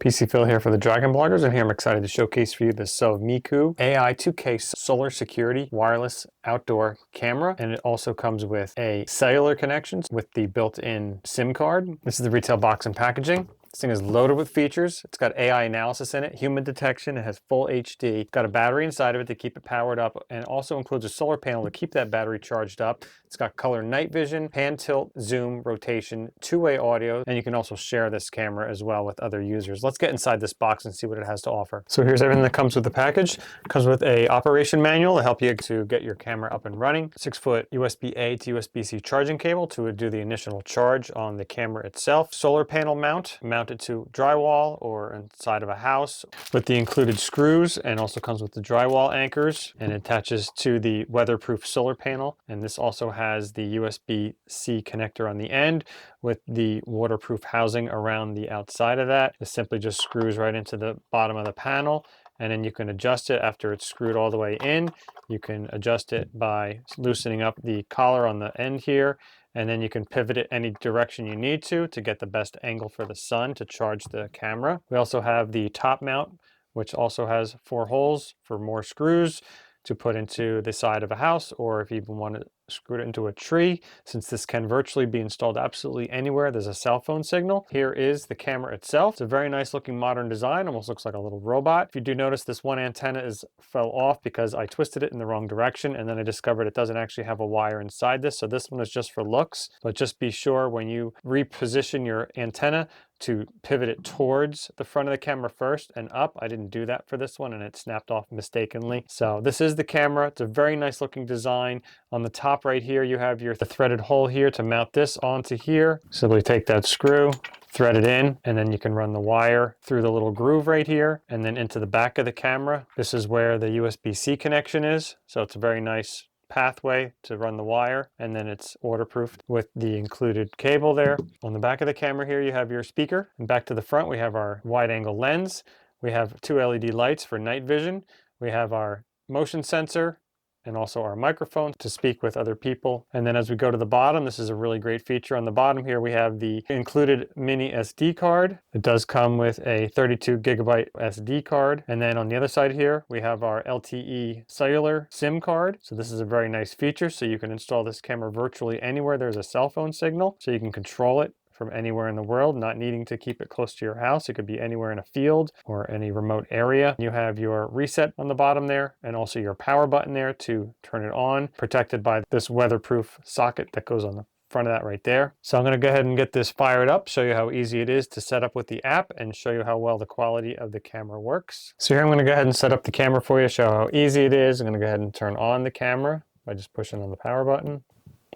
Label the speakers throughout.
Speaker 1: PC Phil here for the Dragon Bloggers, and here I'm excited to showcase for you the Sovmiku AI 2K solar security wireless outdoor camera, and it also comes with a cellular connection with the built-in SIM card. This is the retail box and packaging. This thing is loaded with features. It's got AI analysis in it, human detection, it has full HD. It's got a battery inside of it to keep it powered up, and it also includes a solar panel to keep that battery charged up. It's got color night vision, hand tilt, zoom, rotation, two-way audio, and you can also share this camera as well with other users. Let's get inside this box and see what it has to offer. So here's everything that comes with the package. It comes with a operation manual to help you to get your camera up and running. 6-foot USB-A to USB-C charging cable to do the initial charge on the camera itself. Solar panel mounted to drywall or inside of a house with the included screws, and also comes with the drywall anchors and attaches to the weatherproof solar panel. And this also has the USB-C connector on the end with the waterproof housing around the outside of that. It simply just screws right into the bottom of the panel, and then you can adjust it after it's screwed all the way in. You can adjust it by loosening up the collar on the end here, and then you can pivot it any direction you need to get the best angle for the sun to charge the camera. We also have the top mount, which also has 4 holes for more screws to put into the side of a house, or if you even want to screw it into a tree. Since this can virtually be installed absolutely anywhere there's a cell phone signal. Here is the camera itself. It's a very nice looking modern design, almost looks like a little robot. If you do notice, this one antenna fell off because I twisted it in the wrong direction, and then I discovered it doesn't actually have a wire inside this, so this one is just for looks. But just be sure when you reposition your antenna to pivot it towards the front of the camera first and up. I didn't do that for this one, and it snapped off mistakenly. So this is the camera. It's a very nice looking design. On the top right here, you have the threaded hole here to mount this onto here. Simply take that screw, thread it in, and then you can run the wire through the little groove right here and then into the back of the camera. This is where the USB-C connection is. So it's a very nice pathway to run the wire, and then it's waterproofed with the included cable there. On the back of the camera here, you have your speaker, and back to the front we have our wide angle lens. We have 2 LED lights for night vision. We have our motion sensor and also our microphone to speak with other people. And then as we go to the bottom, this is a really great feature. On the bottom here, we have the included mini SD card. It does come with a 32 gigabyte SD card. And then on the other side here, we have our LTE cellular SIM card. So this is a very nice feature. So you can install this camera virtually anywhere there's a cell phone signal. So you can control it from anywhere in the world, not needing to keep it close to your house. It could be anywhere in a field or any remote area. You have your reset on the bottom there, and also your power button there to turn it on, protected by this weatherproof socket that goes on the front of that right there. So I'm going to go ahead and get this fired up, show you how easy it is to set up with the app, and show you how well the quality of the camera works. So here I'm going to go ahead and set up the camera for you, show how easy it is. I'm going to go ahead and turn on the camera by just pushing on the power button.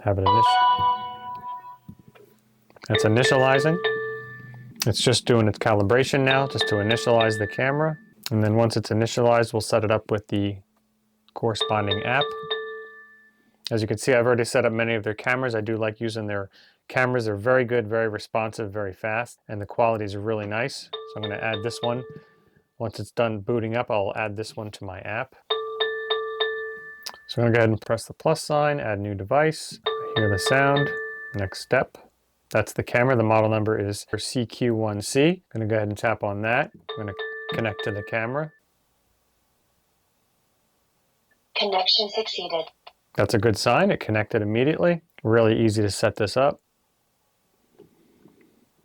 Speaker 1: Have it That's initializing. It's just doing its calibration now, just to initialize the camera. And then once it's initialized, we'll set it up with the corresponding app. As you can see, I've already set up many of their cameras. I do like using their cameras. They're very good, very responsive, very fast, and the quality is really nice. So I'm going to add this one. Once it's done booting up, I'll add this one to my app. So I'm going to go ahead and press the plus sign, add new device, hear the sound, next step. That's the camera. The model number is CQ1C. I'm going to go ahead and tap on that. I'm going to connect to the camera.
Speaker 2: Connection succeeded.
Speaker 1: That's a good sign. It connected immediately. Really easy to set this up.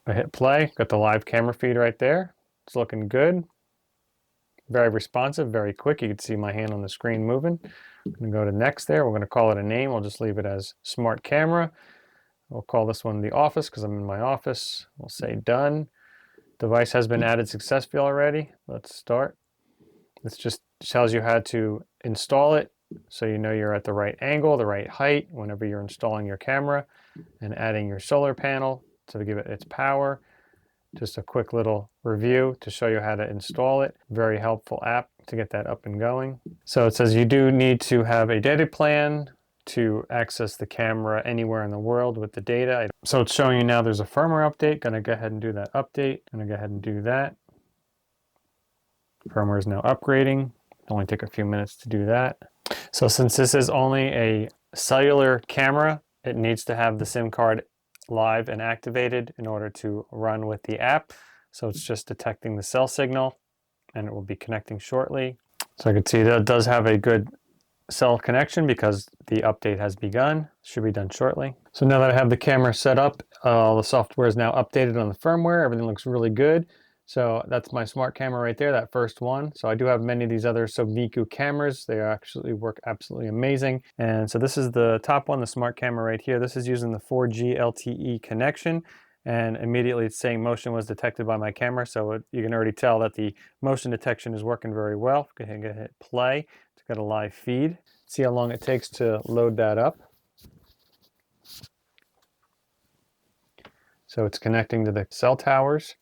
Speaker 1: I hit play. Got the live camera feed right there. It's looking good. Very responsive, very quick. You can see my hand on the screen moving. I'm going to go to next there. We're going to call it a name. We'll just leave it as Smart Camera. We'll call this one the office because I'm in my office. We'll say done. Device has been added successfully already. Let's start. This just tells you how to install it, so you know you're at the right angle, the right height whenever you're installing your camera and adding your solar panel to give it its power. Just a quick little review to show you how to install it. Very helpful app to get that up and going. So it says you do need to have a data plan to access the camera anywhere in the world with the data. So it's showing you now there's a firmware update. Gonna go ahead and do that update. Gonna go ahead and do that. Firmware is now upgrading. Only take a few minutes to do that. So since this is only a cellular camera, it needs to have the SIM card live and activated in order to run with the app. So it's just detecting the cell signal, and it will be connecting shortly. So I can see that it does have a good cell connection because the update has begun. Should be done shortly. So now that I have the camera set up, the software is now updated on the firmware. Everything looks really good. So that's my smart camera right there, that first one. So I do have many of these other Sovmiku cameras. They actually work absolutely amazing. And so this is the top one, the smart camera right here. This is using the 4G LTE connection. And immediately it's saying motion was detected by my camera. So you can already tell that the motion detection is working very well. Go ahead and hit play to get a live feed. See how long it takes to load that up. So it's connecting to the cell towers.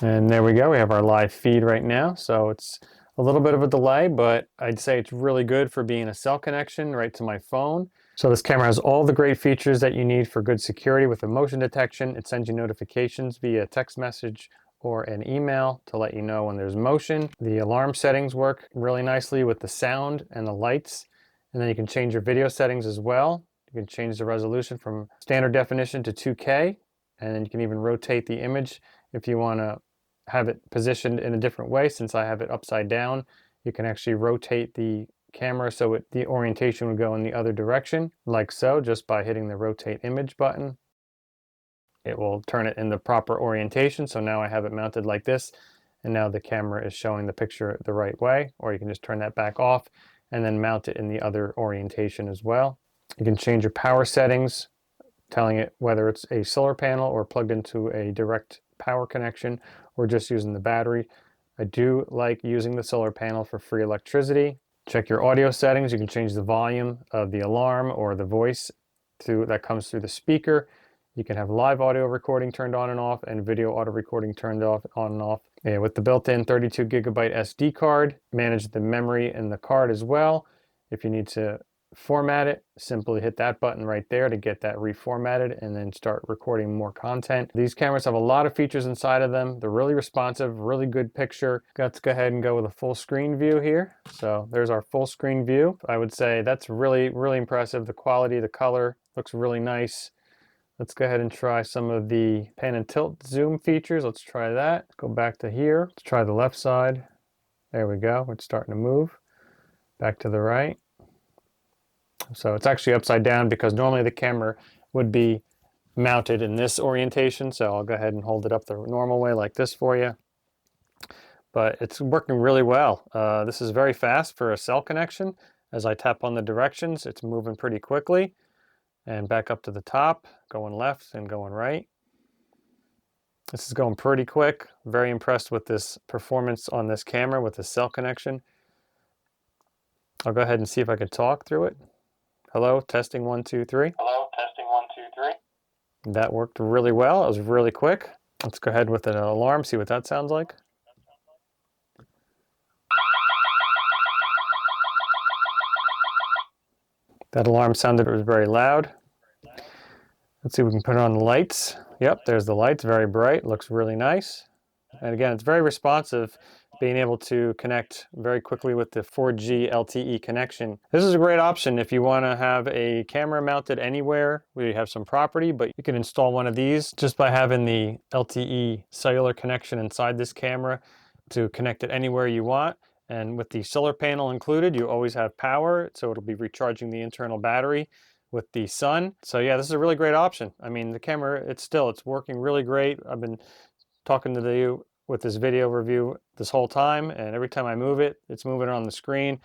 Speaker 1: And there we go, we have our live feed right now. So it's a little bit of a delay, but I'd say it's really good for being a cell connection right to my phone. So this camera has all the great features that you need for good security with the motion detection. It sends you notifications via text message or an email to let you know when there's motion. The alarm settings work really nicely with the sound and the lights. And then you can change your video settings as well. You can change the resolution from standard definition to 2K. And then you can even rotate the image if you want to have it positioned in a different way. Since I have it upside down, you can actually rotate the camera so the orientation would go in the other direction, like so, just by hitting the rotate image button. It will turn it in the proper orientation. So now I have it mounted like this, and now the camera is showing the picture the right way. Or you can just turn that back off and then mount it in the other orientation as well. You can change your power settings, telling it whether it's a solar panel or plugged into a direct power connection or just using the battery. I do like using the solar panel for free electricity. Check your audio settings. You can change the volume of the alarm or the voice that comes through the speaker. You can have live audio recording turned on and off and video auto recording turned off, on and off. And with the built-in 32 gigabyte SD card, manage the memory in the card as well. If you need to format it, simply hit that button right there to get that reformatted and then start recording more content. These cameras have a lot of features inside of them. They're really responsive, really good picture. Let's go ahead and go with a full screen view here. So there's our full screen view. I would say that's really, really impressive. The quality, the color looks really nice. Let's go ahead and try some of the pan and tilt zoom features. Let's try that. Go back to here. Let's try the left side. There we go. It's starting to move. Back to the right. So it's actually upside down because normally the camera would be mounted in this orientation. So I'll go ahead and hold it up the normal way like this for you. But it's working really well. This is very fast for a cell connection. As I tap on the directions, it's moving pretty quickly. And back up to the top, going left and going right. This is going pretty quick. Very impressed with this performance on this camera with the cell connection. I'll go ahead and see if I can talk through it. Hello, testing 1, 2, 3.
Speaker 3: Hello, testing 1, 2, 3.
Speaker 1: That worked really well. It was really quick. Let's go ahead with an alarm, see what that sounds like. That alarm sounded, it was very loud. Let's see if we can put on the lights. Yep, there's the lights, very bright, looks really nice. And again, it's very responsive, being able to connect very quickly with the 4G LTE connection. This is a great option if you want to have a camera mounted anywhere where you have some property, but you can install one of these just by having the LTE cellular connection inside this camera to connect it anywhere you want. And with the solar panel included, you always have power, so it'll be recharging the internal battery with the sun. So yeah, this is a really great option. I mean, the camera, it's working really great. I've been talking to you with this video review this whole time, and every time I move it, it's moving on the screen.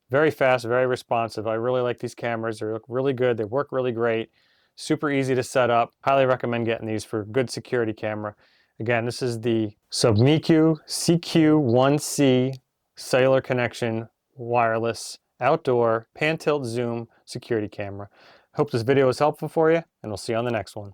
Speaker 1: Very fast, very responsive. I really like these cameras. They look really good. They work really great. Super easy to set up. Highly recommend getting these for good security camera. Again, this is the Sovmiku CQ1C cellular connection wireless outdoor pan tilt zoom security camera. Hope this video was helpful for you, and we'll see you on the next one.